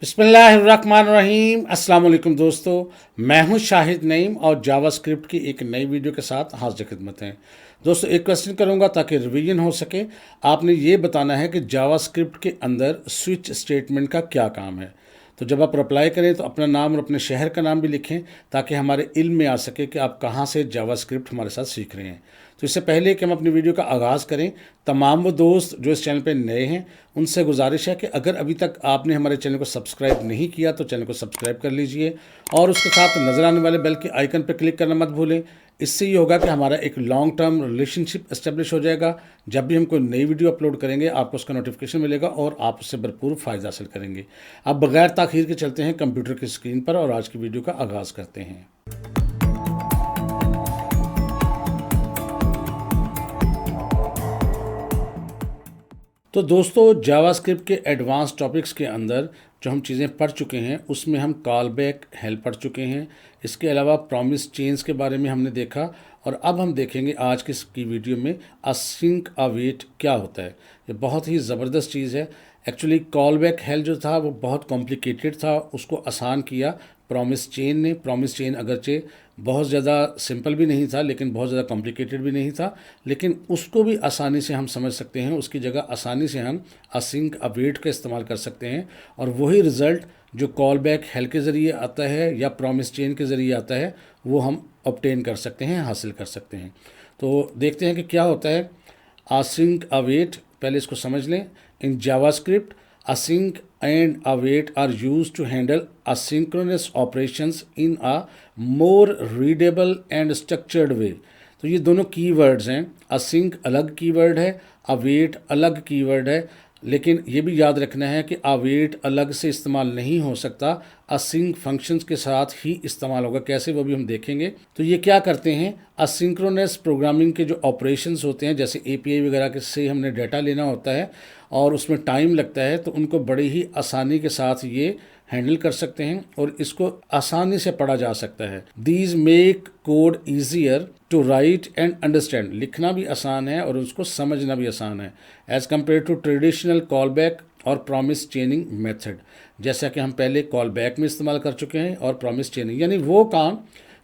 बिस्मिल्लाहिर्रहमानिर्रहीम। अस्सलाम वालेकुम दोस्तों, मैं हूं शाहिद नईम और जावास्क्रिप्ट की एक नई वीडियो के साथ हाजिर खिदमत हैं। दोस्तों, एक क्वेश्चन करूंगा ताकि रिवीजन हो सके। आपने ये बताना है कि जावास्क्रिप्ट के अंदर स्विच स्टेटमेंट का क्या काम है। तो जब आप अप्लाई करें तो अपना नाम और अपने शहर का नाम भी लिखें ताकि हमारे इल्म में आ सके कि आप कहाँ से जावास्क्रिप्ट हमारे साथ सीख रहे हैं। तो इससे पहले कि हम अपनी वीडियो का आगाज़ करें, तमाम वो दोस्त जो इस चैनल पर नए हैं उनसे गुजारिश है कि अगर अभी तक आपने हमारे चैनल को सब्सक्राइब नहीं किया तो चैनल को सब्सक्राइब कर लीजिए और उसके साथ नज़र आने वाले बेल के आइकन पर क्लिक करना मत भूलें। इससे ये होगा कि हमारा एक लॉन्ग टर्म रिलेशनशिप इस्टेब्लिश हो जाएगा। जब भी हम कोई नई वीडियो अपलोड करेंगे आपको उसका नोटिफिकेशन मिलेगा और आप उससे भरपूर फ़ायदा हासिल करेंगे। अब बगैर ताख़ीर के चलते हैं कंप्यूटर की स्क्रीन पर और आज की वीडियो का आगाज़ करते हैं। तो दोस्तों, जावास्क्रिप्ट के एडवांस टॉपिक्स के अंदर जो हम चीज़ें पढ़ चुके हैं उसमें हम कॉल बैक हेल्प पढ़ चुके हैं। इसके अलावा प्रॉमिस चेंज के बारे में हमने देखा और अब हम देखेंगे आज की वीडियो में असिंक अवेट क्या होता है। ये बहुत ही ज़बरदस्त चीज़ है। एक्चुअली कॉल बैक हेल्प जो था वो बहुत कॉम्प्लिकेटेड था, उसको आसान किया प्रॉमिस चेन ने। प्रॉमिस चेन अगरचे बहुत ज़्यादा सिंपल भी नहीं था लेकिन बहुत ज़्यादा कॉम्प्लिकेटेड भी नहीं था, लेकिन उसको भी आसानी से हम समझ सकते हैं। उसकी जगह आसानी से हम असिंक अवेट का इस्तेमाल कर सकते हैं और वही रिज़ल्ट जो कॉल बैक हेल्प के ज़रिए आता है या प्रॉमिस चेन के ज़रिए आता है वो हम ऑब्टेन कर सकते हैं, हासिल कर सकते हैं। तो देखते हैं कि क्या होता है असिंक अवेट। पहले इसको समझ लें। In JavaScript async and await are used to handle asynchronous operations in a more readable and structured way। तो ये दोनों कीवर्ड्स हैं। async अलग कीवर्ड है, await अलग कीवर्ड है, लेकिन ये भी याद रखना है कि await अलग से इस्तेमाल नहीं हो सकता, async फंक्शंस के साथ ही इस्तेमाल होगा। कैसे वो भी हम देखेंगे। तो ये क्या करते हैं, असिंक्रोनस प्रोग्रामिंग के जो ऑपरेशंस होते हैं जैसे API वगैरह के से हमने डाटा लेना होता है और उसमें टाइम लगता है, तो उनको बड़ी ही आसानी के साथ ये हैंडल कर सकते हैं और इसको आसानी से पढ़ा जा सकता है। These make code easier to write and understand. लिखना भी आसान है और उसको समझना भी आसान है as compare to traditional call back और प्रॉमिस चेनिंग मेथड, जैसा कि हम पहले कॉल बैक में इस्तेमाल कर चुके हैं और प्रॉमिस चेनिंग, यानी वो काम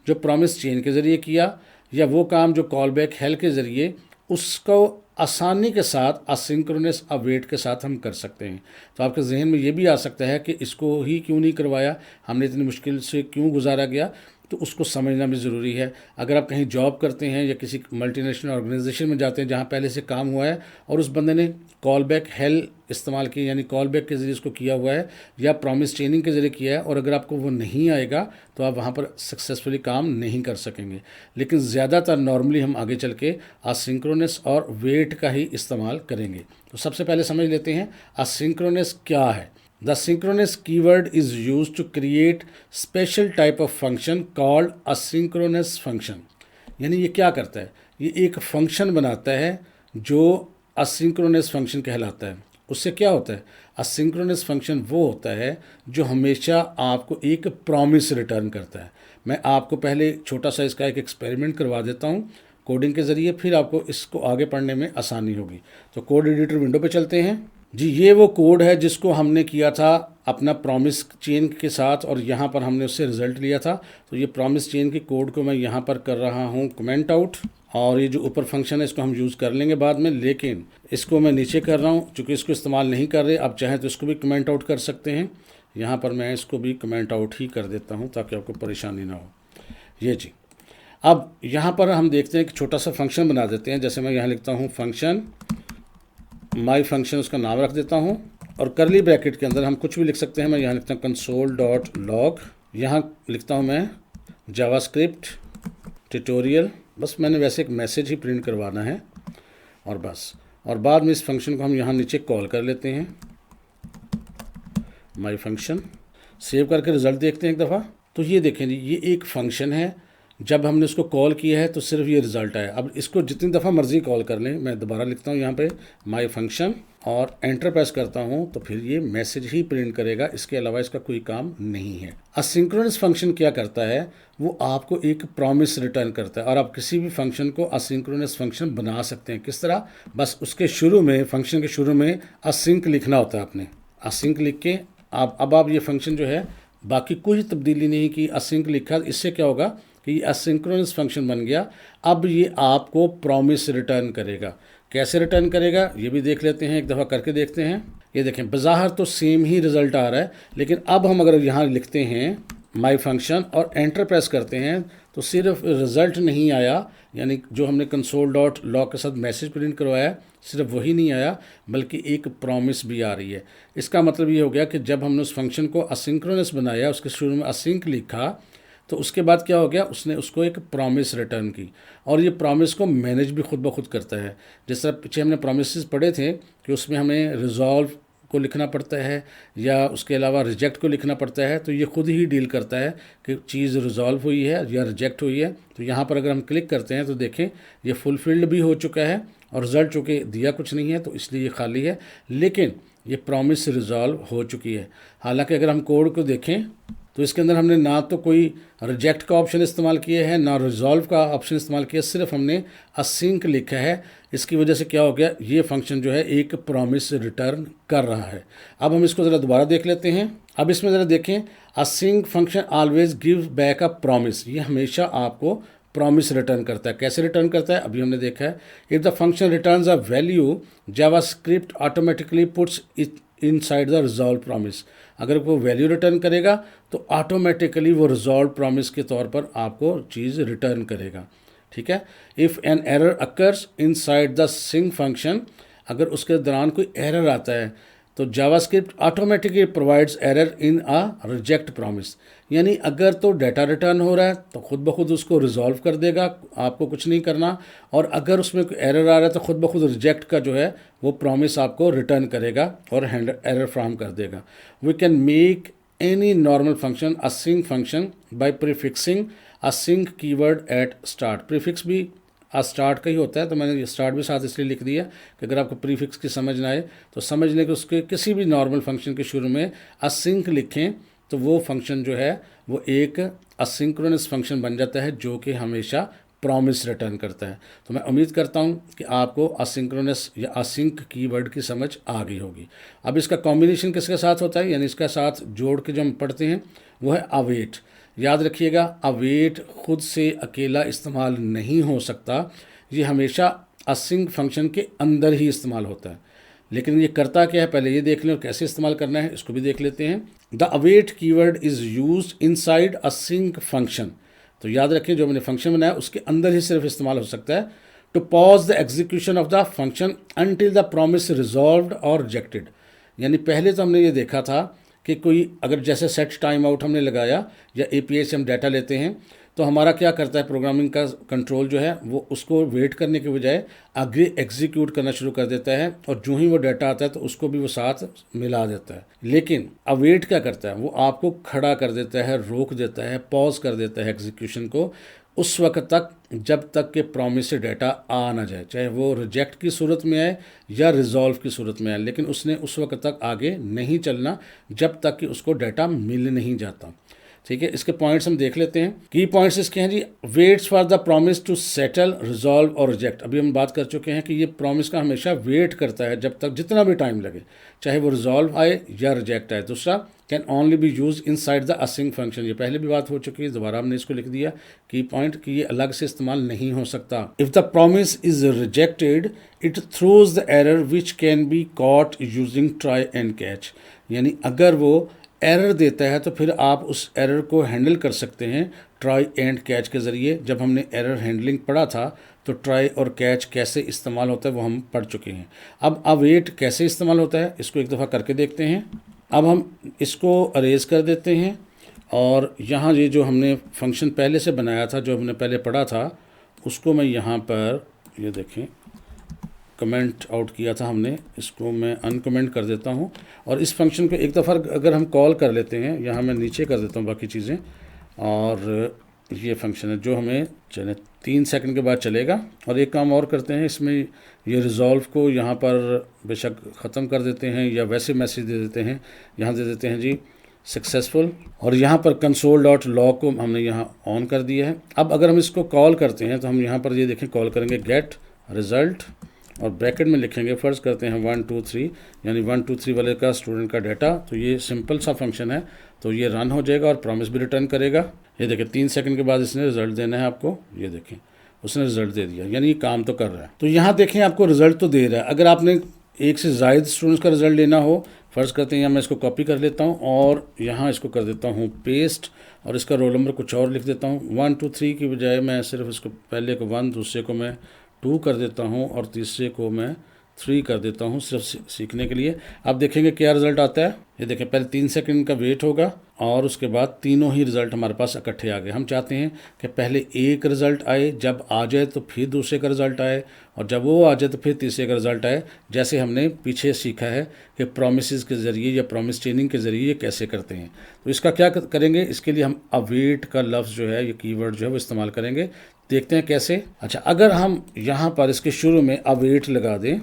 जो प्रॉमिस चेन के ज़रिए किया या वो काम जो कॉल बैक हेल्प के ज़रिए, उसको आसानी के साथ असिंक्रोनस अवेट के साथ हम कर सकते हैं। तो आपके जहन में ये भी आ सकता है कि इसको ही क्यों नहीं करवाया, हमने इतनी मुश्किल से क्यों गुजारा गया। तो उसको समझना भी ज़रूरी है। अगर आप कहीं जॉब करते हैं या किसी मल्टीनेशनल ऑर्गेनाइजेशन में जाते हैं जहाँ पहले से काम हुआ है और उस बंदे ने कॉल बैक हेल्प इस्तेमाल की यानी कॉल बैक के ज़रिए इसको किया हुआ है या प्रॉमिस ट्रेनिंग के ज़रिए किया है, और अगर आपको वो नहीं आएगा तो आप वहाँ पर सक्सेसफुली काम नहीं कर सकेंगे। लेकिन ज़्यादातर नॉर्मली हम आगे चल के असिंक्रोनस और वेट का ही इस्तेमाल करेंगे। तो सबसे पहले समझ लेते हैं असिंक्रोनस क्या है। The synchronous keyword is used to create special type of function called asynchronous function। यानी ये क्या करता है, ये एक फंक्शन बनाता है जो asynchronous फंक्शन कहलाता है। उससे क्या होता है, asynchronous फंक्शन वो होता है जो हमेशा आपको एक प्रॉमिस रिटर्न करता है। मैं आपको पहले छोटा सा इसका एक एक्सपेरिमेंट करवा देता हूँ कोडिंग के ज़रिए, फिर आपको इसको आगे पढ़ने में आसानी होगी। तो कोड एडिटर विंडो पे चलते हैं जी। ये वो कोड है जिसको हमने किया था अपना प्रॉमिस चेन के साथ और यहाँ पर हमने उससे रिज़ल्ट लिया था। तो ये प्रॉमिस चेन के कोड को मैं यहाँ पर कर रहा हूँ कमेंट आउट, और ये जो ऊपर फंक्शन है इसको हम यूज़ कर लेंगे बाद में, लेकिन इसको मैं नीचे कर रहा हूँ चूँकि इसको इस्तेमाल नहीं कर रहे। आप चाहें तो इसको भी कमेंट आउट कर सकते हैं। यहाँ पर मैं इसको भी कमेंट आउट ही कर देता हूँ ताकि आपको परेशानी ना हो। ये जी, अब यहाँ पर हम देखते हैं कि छोटा सा फंक्शन बना देते हैं। जैसे मैं यहाँ लिखता हूँ फंक्शन माई फंक्शन, उसका नाम रख देता हूँ और करली ब्रैकेट के अंदर हम कुछ भी लिख सकते हैं। मैं यहाँ लिखता हूँ कंसोल डॉट लॉग, यहाँ लिखता हूँ मैं जावास्क्रिप्ट ट्यूटोरियल। बस मैंने वैसे एक मैसेज ही प्रिंट करवाना है और बस, और बाद में इस फंक्शन को हम यहाँ नीचे कॉल कर लेते हैं माई फंक्शन। सेव करके रिज़ल्ट देखते हैं एक दफ़ा। तो ये देखें जी, ये एक फंक्शन है। जब हमने उसको कॉल किया है तो सिर्फ ये रिज़ल्ट आया। अब इसको जितनी दफ़ा मर्ज़ी कॉल कर लें, मैं दोबारा लिखता हूँ यहाँ पे माई फंक्शन और एंटर प्रेस करता हूँ तो फिर ये मैसेज ही प्रिंट करेगा, इसके अलावा इसका कोई काम नहीं है। असिंक्रोनस फंक्शन क्या करता है, वो आपको एक प्रॉमिस रिटर्न करता है और आप किसी भी फंक्शन को असिंक्रोनस फंक्शन बना सकते हैं। किस तरह, बस उसके शुरू में, फंक्शन के शुरू में असिंक लिखना होता है। आपने असिंक लिख के अब आप ये फंक्शन जो है बाकी कोई तब्दीली नहीं की, असिंक लिखा, इससे क्या होगा कि ये असिंक्रोनस फंक्शन बन गया। अब ये आपको प्रॉमिस रिटर्न करेगा। कैसे रिटर्न करेगा ये भी देख लेते हैं, एक दफ़ा करके देखते हैं। ये देखें बज़ाहिर तो सेम ही रिज़ल्ट आ रहा है, लेकिन अब हम अगर यहाँ लिखते हैं माई फंक्शन और एंटर प्रेस करते हैं तो सिर्फ रिज़ल्ट नहीं आया, यानी जो हमने कंसोल डॉट लॉग के साथ मैसेज प्रिंट करवाया सिर्फ वही नहीं आया, बल्कि एक प्रॉमिस भी आ रही है। इसका मतलब ये हो गया कि जब हमने उस फंक्शन को असिंक्रोनस बनाया, उसके शुरू में असिंक लिखा, तो उसके बाद क्या हो गया, उसने उसको एक प्रॉमिस रिटर्न की, और ये प्रॉमिस को मैनेज भी खुद ब खुद करता है। जिस तरह पीछे हमने प्रॉमिसेस पढ़े थे कि उसमें हमें रिजॉल्व को लिखना पड़ता है या उसके अलावा रिजेक्ट को लिखना पड़ता है, तो ये खुद ही डील करता है कि चीज़ रिजॉल्व हुई है या रिजेक्ट हुई है। तो यहाँ पर अगर हम क्लिक करते हैं तो देखें ये फुलफिल्ड भी हो चुका है और रिज़ल्ट चूँकि दिया कुछ नहीं है तो इसलिए ये खाली है, लेकिन ये प्रॉमिस रिजॉल्व हो चुकी है। हालांकि अगर हम कोड को देखें तो इसके अंदर हमने ना तो कोई रिजेक्ट का ऑप्शन इस्तेमाल किया है ना रिजॉल्व का ऑप्शन इस्तेमाल किया, सिर्फ हमने असिंक लिखा है। इसकी वजह से क्या हो गया, ये फंक्शन जो है एक प्रॉमिस रिटर्न कर रहा है। अब हम इसको ज़रा दोबारा देख लेते हैं। अब इसमें ज़रा देखें, async function always give back a promise, ये हमेशा आपको प्रॉमिस रिटर्न करता है। कैसे रिटर्न करता है अभी हमने देखा है। If the function returns a value JavaScript automatically puts it inside the resolve promise, अगर वो वैल्यू रिटर्न करेगा तो ऑटोमेटिकली वो रिजॉल्व प्रॉमिस के तौर पर आपको चीज़ रिटर्न करेगा। ठीक है। If an error occurs inside the sinc function, अगर उसके दौरान कोई एरर आता है तो JavaScript automatically provides error in a reject promise, यानी अगर तो डाटा रिटर्न हो रहा है तो खुद ब खुद उसको रिजॉल्व कर देगा, आपको कुछ नहीं करना, और अगर उसमें कोई एरर आ रहा है तो खुद ब खुद रिजेक्ट का जो है वो प्रॉमिस आपको रिटर्न करेगा और एरर फ्राहम कर देगा। We can make any normal function async function by prefixing async keyword at start. Prefix भी स्टार्ट का ही होता है, तो मैंने ये स्टार्ट भी साथ इसलिए लिख दिया कि अगर आपको प्रीफिक्स की समझ ना आए तो समझने के उसके किसी भी नॉर्मल फंक्शन के शुरू में असिंक लिखें तो वो फंक्शन जो है वो एक असिंक्रोनस फंक्शन बन जाता है जो कि हमेशा प्रॉमिस रिटर्न करता है। तो मैं उम्मीद करता हूँ कि आपको असिंक्रोनस या असिंक कीवर्ड की समझ आ गई होगी। अब इसका कॉम्बिनेशन किसके साथ होता है, यानी इसका साथ जोड़ के जो हम पढ़ते हैं वो है अवेट। याद रखिएगा, अवेट खुद से अकेला इस्तेमाल नहीं हो सकता, ये हमेशा असिंक फंक्शन के अंदर ही इस्तेमाल होता है। लेकिन ये करता क्या है पहले ये देख लें, और कैसे इस्तेमाल करना है इसको भी देख लेते हैं। The await keyword is used inside async function, तो याद रखें जो मैंने फंक्शन बनाया उसके अंदर ही सिर्फ इस्तेमाल हो सकता है। To pause the execution of the function until the promise resolved और रिजेक्टेड, यानी पहले तो हमने ये देखा था कि कोई अगर जैसे सेट टाइम आउट हमने लगाया या एपीआई से हम डाटा लेते हैं तो हमारा क्या करता है प्रोग्रामिंग का कंट्रोल जो है वो उसको वेट करने के बजाय आगे एग्जीक्यूट करना शुरू कर देता है, और जो ही वो डाटा आता है तो उसको भी वो साथ मिला देता है। लेकिन अवेट क्या करता है, वो आपको खड़ा कर देता है, रोक देता है, पॉज कर देता है एग्जीक्यूशन को उस वक्त तक जब तक कि प्रॉमिस से डाटा आ ना जाए, चाहे वो रिजेक्ट की सूरत में आए या रिजॉल्व की सूरत में आए, लेकिन उसने उस वक्त तक आगे नहीं चलना जब तक कि उसको डाटा मिल नहीं जाता। ठीक है, इसके पॉइंट्स हम देख लेते हैं। की पॉइंट्स इसके हैं जी, waits for the promise to settle, resolve और रिजेक्ट। अभी हम बात कर चुके हैं कि ये प्रॉमिस का हमेशा वेट करता है जब तक जितना भी टाइम लगे, चाहे वो रिजॉल्व आए या रिजेक्ट आए। दूसरा, can only B use in side the async function, ये पहले भी बात हो चुकी है, दोबारा हमने इसको लिख दिया की पॉइंट कि ये अलग से इस्तेमाल नहीं हो सकता। If the promise is rejected it throws the error which can be caught using try and catch, यानी अगर वो एरर देता है तो फिर आप उस एरर को हैंडल कर सकते हैं ट्राई एंड कैच के ज़रिए। जब हमने एरर हैंडलिंग पढ़ा था तो ट्राई और कैच कैसे इस्तेमाल होता है वो हम पढ़ चुके हैं। अब अवेट कैसे इस्तेमाल होता है इसको एक दफ़ा करके देखते हैं। अब हम इसको अरेज कर देते हैं, और यहाँ ये जो हमने फंक्शन पहले से बनाया था, जो हमने पहले पढ़ा था, उसको मैं यहाँ पर ये देखें कमेंट आउट किया था हमने, इसको मैं अनकमेंट कर देता हूँ। और इस फंक्शन को एक दफ़ा अगर हम कॉल कर लेते हैं, यहाँ मैं नीचे कर देता हूँ बाकी चीज़ें, और ये फंक्शन है जो हमें चले 3 सेकंड के बाद चलेगा। और एक काम और करते हैं, इसमें ये रिज़ॉल्व को यहाँ पर बेशक ख़त्म कर देते हैं या वैसे मैसेज दे देते हैं, यहाँ दे देते हैं जी सक्सेसफुल, और यहाँ पर कंसोल डॉट लॉग को हमने यहाँ ऑन कर दिया है। अब अगर हम इसको कॉल करते हैं तो हम यहाँ पर ये देखें कॉल करेंगे गेट रिज़ल्ट, और ब्रैकेट में लिखेंगे, फ़र्ज़ करते हैं 1 2 3, यानी 1 2 3 वाले का स्टूडेंट का डाटा। तो ये सिंपल सा फंक्शन है, तो ये रन हो जाएगा और प्रॉमिस भी रिटर्न करेगा। ये देखें 3 सेकंड के बाद इसने रिज़ल्ट देना है आपको, ये देखें उसने रिज़ल्ट दे दिया, यानी ये काम तो कर रहा है। तो यहाँ देखें आपको रिज़ल्ट तो दे रहा है। अगर आपने एक से ज़ायद स्टूडेंट्स का रिज़ल्ट लेना हो, फ़र्ज़ करते हैं यहाँ मैं इसको कॉपी कर लेता हूँ और यहाँ इसको कर देता हूँ पेस्ट, और इसका रोल नंबर कुछ और लिख देता हूँ। 1 2 3 की बजाय मैं सिर्फ इसको पहले को 1, दूसरे को मैं 2 कर देता हूँ और तीसरे को मैं 3 कर देता हूँ, सिर्फ सीखने के लिए। आप देखेंगे क्या रिज़ल्ट आता है। ये देखें पहले 3 सेकंड का वेट होगा और उसके बाद तीनों ही रिज़ल्ट हमारे पास इकट्ठे आ गए। हम चाहते हैं कि पहले एक रिज़ल्ट आए, जब आ जाए तो फिर दूसरे का रिज़ल्ट आए, और जब वो आ जाए तो फिर तीसरे का रिज़ल्ट आए, जैसे हमने पीछे सीखा है कि प्रोमिसेस के ज़रिए या प्रॉमिस चेनिंग के ज़रिए ये कैसे करते हैं। तो इसका क्या करेंगे, इसके लिए हम अवेट का लफ्ज़ जो है, ये कीवर्ड जो है वो इस्तेमाल करेंगे। देखते हैं कैसे। अच्छा, अगर हम यहाँ पर इसके शुरू में अवेट लगा दें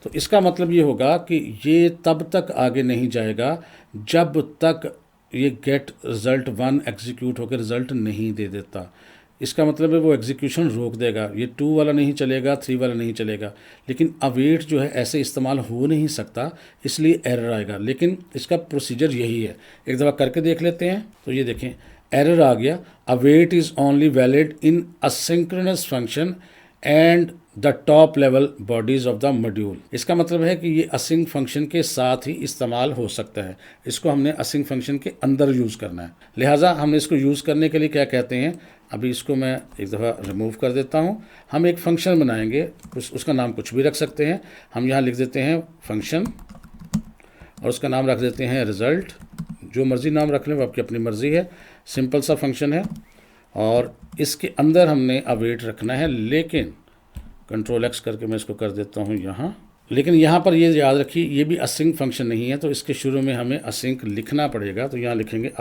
तो इसका मतलब ये होगा कि ये तब तक आगे नहीं जाएगा जब तक ये गेट रिज़ल्ट 1 एग्जीक्यूट होकर रिज़ल्ट नहीं दे देता। इसका मतलब है वो एग्जीक्यूशन रोक देगा, ये 2 वाला नहीं चलेगा, 3 वाला नहीं चलेगा। लेकिन अवेट जो है ऐसे इस्तेमाल हो नहीं सकता, इसलिए एरर आएगा। लेकिन इसका प्रोसीजर यही है, एक दफ़ा करके देख लेते हैं। तो ये देखें एरर आ गया, await is only valid in asynchronous function and the top level bodies of the module. इसका मतलब है कि ये असिंक फंक्शन के साथ ही इस्तेमाल हो सकता है, इसको हमने असिंक फंक्शन के अंदर यूज़ करना है। लिहाजा हमने इसको यूज़ करने के लिए क्या कहते हैं, अभी इसको मैं एक दफ़ा रिमूव कर देता हूँ। हम एक फ़ंक्शन बनाएंगे, उसका नाम कुछ भी रख सकते हैं। हम यहाँ लिख देते हैं फंक्शन और उसका नाम रख देते हैं रिज़ल्ट। जो मर्ज़ी नाम रख लें, वो आपकी अपनी मर्ज़ी है। सिंपल सा फंक्शन है और इसके अंदर हमने अवेट रखना है। लेकिन कंट्रोल एक्स करके मैं इसको कर देता हूँ यहाँ। लेकिन यहाँ पर ये याद रखिए, ये भी असिंक फंक्शन नहीं है, तो इसके शुरू में हमें असिंक लिखना पड़ेगा। तो यहाँ लिखेंगे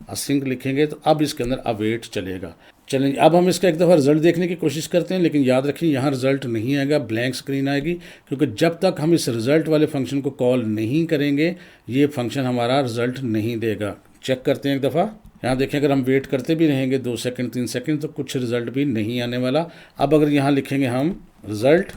असिंक लिखेंगे, तो अब इसके अंदर अवेट चलेगा। चलेंगे, अब हम इसका एक दफ़ा रिज़ल्ट देखने की कोशिश करते हैं। लेकिन याद रखिए यहाँ रिज़ल्ट नहीं आएगा, ब्लैंक स्क्रीन आएगी, क्योंकि जब तक हम इस रिज़ल्ट वाले फंक्शन को कॉल नहीं करेंगे ये फंक्शन हमारा रिज़ल्ट नहीं देगा। चेक करते हैं एक दफ़ा। यहाँ देखें, अगर हम वेट करते भी रहेंगे 2 सेकंड 3 सेकंड तो कुछ रिज़ल्ट भी नहीं आने वाला। अब अगर यहाँ लिखेंगे हम रिज़ल्ट,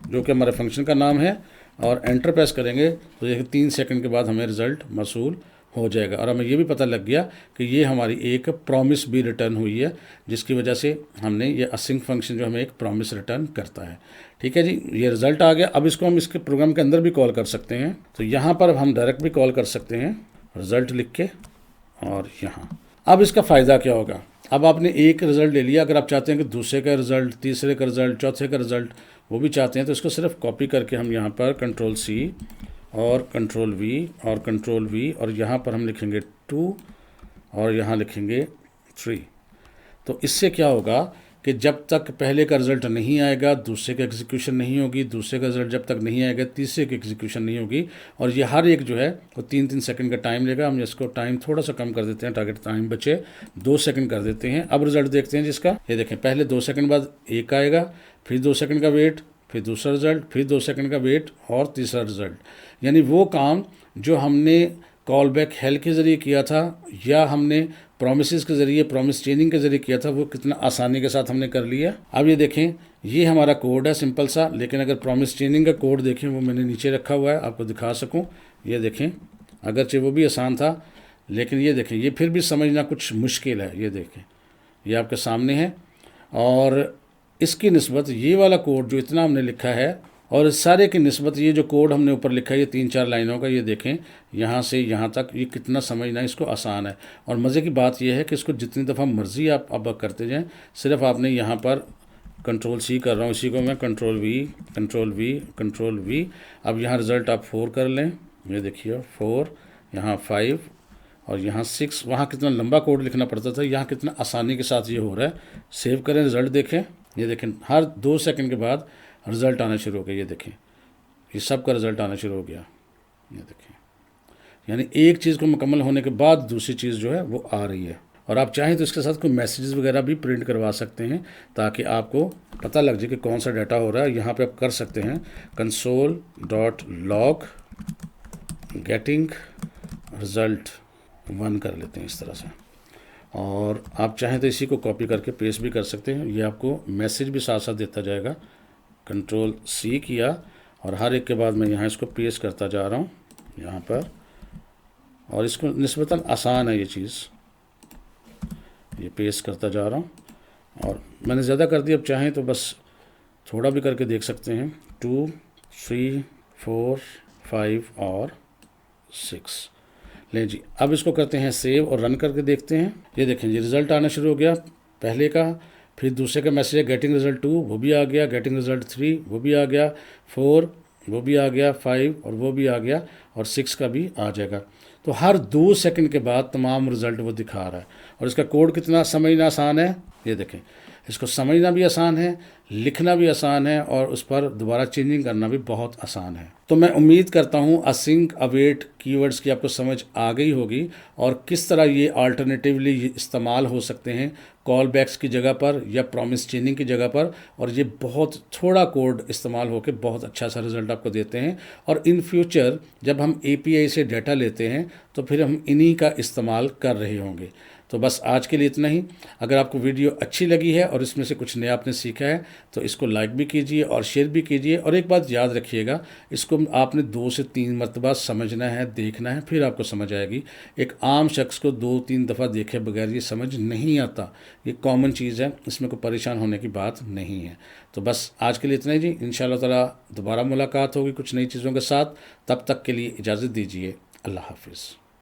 जो कि हमारे फंक्शन का नाम है, और एंटर प्रेस करेंगे तो देखिए 3 सेकंड के बाद हमें रिज़ल्ट मौसूल हो जाएगा। और हमें ये भी पता लग गया कि ये हमारी एक प्रॉमिस भी रिटर्न हुई है, जिसकी वजह से हमने ये असिंक फंक्शन जो हमें एक प्रॉमिस रिटर्न करता है। ठीक है जी, ये रिज़ल्ट आ गया। अब इसको हम इसके प्रोग्राम के अंदर भी कॉल कर सकते हैं। तो यहाँ पर हम डायरेक्ट भी कॉल कर सकते हैं रिज़ल्ट लिख के, और यहाँ अब इसका फ़ायदा क्या होगा। अब आपने एक रिज़ल्ट ले लिया, अगर आप चाहते हैं कि दूसरे का रिज़ल्ट, तीसरे का रिज़ल्ट, चौथे का रिज़ल्ट वो भी चाहते हैं, तो इसको सिर्फ कॉपी करके हम यहाँ पर कंट्रोल C और कंट्रोल V और कंट्रोल V, और यहाँ पर हम लिखेंगे 2 और यहाँ लिखेंगे 3। तो इससे क्या होगा कि जब तक पहले का रिज़ल्ट नहीं आएगा दूसरे का एग्जीक्यूशन नहीं होगी, दूसरे का रिज़ल्ट जब तक नहीं आएगा तीसरे की एग्जीक्यूशन नहीं होगी। और ये हर एक जो है वो 3-3 सेकंड का टाइम लेगा। हम इसको टाइम थोड़ा सा कम कर देते हैं ताकि टाइम बचे, 2 सेकंड कर देते हैं। अब रिज़ल्ट देखते हैं जिसका, ये देखें पहले 2 सेकंड बाद एक आएगा, फिर 2 सेकंड का वेट, फिर दूसरा रिज़ल्ट, फिर 2 सेकंड का वेट और तीसरा रिज़ल्ट। यानी वो काम जो हमने कॉल बैक हेल के ज़रिए किया था या हमने प्रॉमिसेस के ज़रिए, प्रॉमिस चेनिंग के ज़रिए किया था, वो कितना आसानी के साथ हमने कर लिया। अब ये देखें, ये हमारा कोड है सिंपल सा। लेकिन अगर प्रॉमिस चेनिंग का कोड देखें, वो मैंने नीचे रखा हुआ है, आपको दिखा सकूं। ये देखें, अगरचे वो भी आसान था, लेकिन ये देखें ये फिर भी समझना कुछ मुश्किल है। ये देखें, ये आपके सामने है, और इसकी निस्बत ये वाला कोड जो इतना हमने लिखा है और इस सारे की निस्बत ये जो कोड हमने ऊपर लिखा है, ये 3-4 लाइनों का, ये देखें यहाँ से यहाँ तक, ये कितना समझना इसको आसान है। और मज़े की बात यह है कि इसको जितनी दफ़ा मर्ज़ी आप अब करते जाएं, सिर्फ आपने यहाँ पर कंट्रोल C कर रहा हूँ, इसी को मैं कंट्रोल V। अब यहाँ रिज़ल्ट आप 4 कर लें, ये देखिए 4, यहाँ 5 और यहाँ 6। वहाँ कितना लंबा कोड लिखना पड़ता था, यहाँ कितना आसानी के साथ ये हो रहा है। सेव करें, रिज़ल्ट देखें, ये देखें हर 2 सेकंड के बाद रिज़ल्ट आना शुरू हो गया। ये देखें, ये सब का रिज़ल्ट आना शुरू हो गया। ये देखें, यानी एक चीज़ को मुकम्मल होने के बाद दूसरी चीज़ जो है वो आ रही है। और आप चाहें तो इसके साथ कोई मैसेजेस वगैरह भी प्रिंट करवा सकते हैं ताकि आपको पता लग जाए कि कौन सा डाटा हो रहा है। यहाँ पे आप कर सकते हैं console.log getting result 1 कर लेते हैं इस तरह से। और आप चाहें तो इसी को कॉपी करके पेस्ट भी कर सकते हैं। ये आपको मैसेज भी साथ साथ देता जाएगा। कंट्रोल C किया और हर एक के बाद मैं यहाँ इसको पेस्ट करता जा रहा हूँ यहाँ पर, और इसको निस्बतन आसान है ये चीज़, ये पेस्ट करता जा रहा हूँ। और मैंने ज़्यादा कर दिया, अब चाहें तो बस थोड़ा भी करके देख सकते हैं। 2, 3, 4, 5 और 6। लें जी, अब इसको करते हैं सेव और रन करके देखते हैं। ये देखें जी, रिज़ल्ट आना शुरू हो गया पहले का, फिर दूसरे का मैसेज है गेटिंग रिज़ल्ट 2 वो भी आ गया, गेटिंग रिज़ल्ट 3 वो भी आ गया, 4 वो भी आ गया, 5 और वो भी आ गया, और 6 का भी आ जाएगा। तो हर 2 सेकंड के बाद तमाम रिज़ल्ट वो दिखा रहा है। और इसका कोड कितना समझना आसान है, ये देखें, इसको समझना भी आसान है, लिखना भी आसान है, और उस पर दोबारा चेंजिंग करना भी बहुत आसान है। तो मैं उम्मीद करता हूँ असिंक अवेट कीवर्ड्स की आपको समझ आ गई होगी, और किस तरह ये अल्टरनेटिवली इस्तेमाल हो सकते हैं कॉल बैक्स की जगह पर या प्रॉमिस चेंजिंग की जगह पर। और ये बहुत थोड़ा कोड इस्तेमाल होकर बहुत अच्छा सा रिज़ल्ट आपको देते हैं। और इन फ्यूचर जब हम API से डाटा लेते हैं तो फिर हम इन्हीं का इस्तेमाल कर रहे होंगे। तो बस आज के लिए इतना ही। अगर आपको वीडियो अच्छी लगी है और इसमें से कुछ नया आपने सीखा है तो इसको लाइक भी कीजिए और शेयर भी कीजिए। और एक बात याद रखिएगा, इसको आपने 2 से 3 मरतबा समझना है, देखना है, फिर आपको समझ आएगी। एक आम शख्स को 2-3 दफ़ा देखे बगैर ये समझ नहीं आता। ये कॉमन चीज़ है, इसमें कोई परेशान होने की बात नहीं है। तो बस आज के लिए इतना ही जी। इंशाअल्लाह ताला दोबारा मुलाकात होगी कुछ नई चीज़ों के साथ। तब तक के लिए इजाज़त दीजिए। अल्लाह हाफिज़।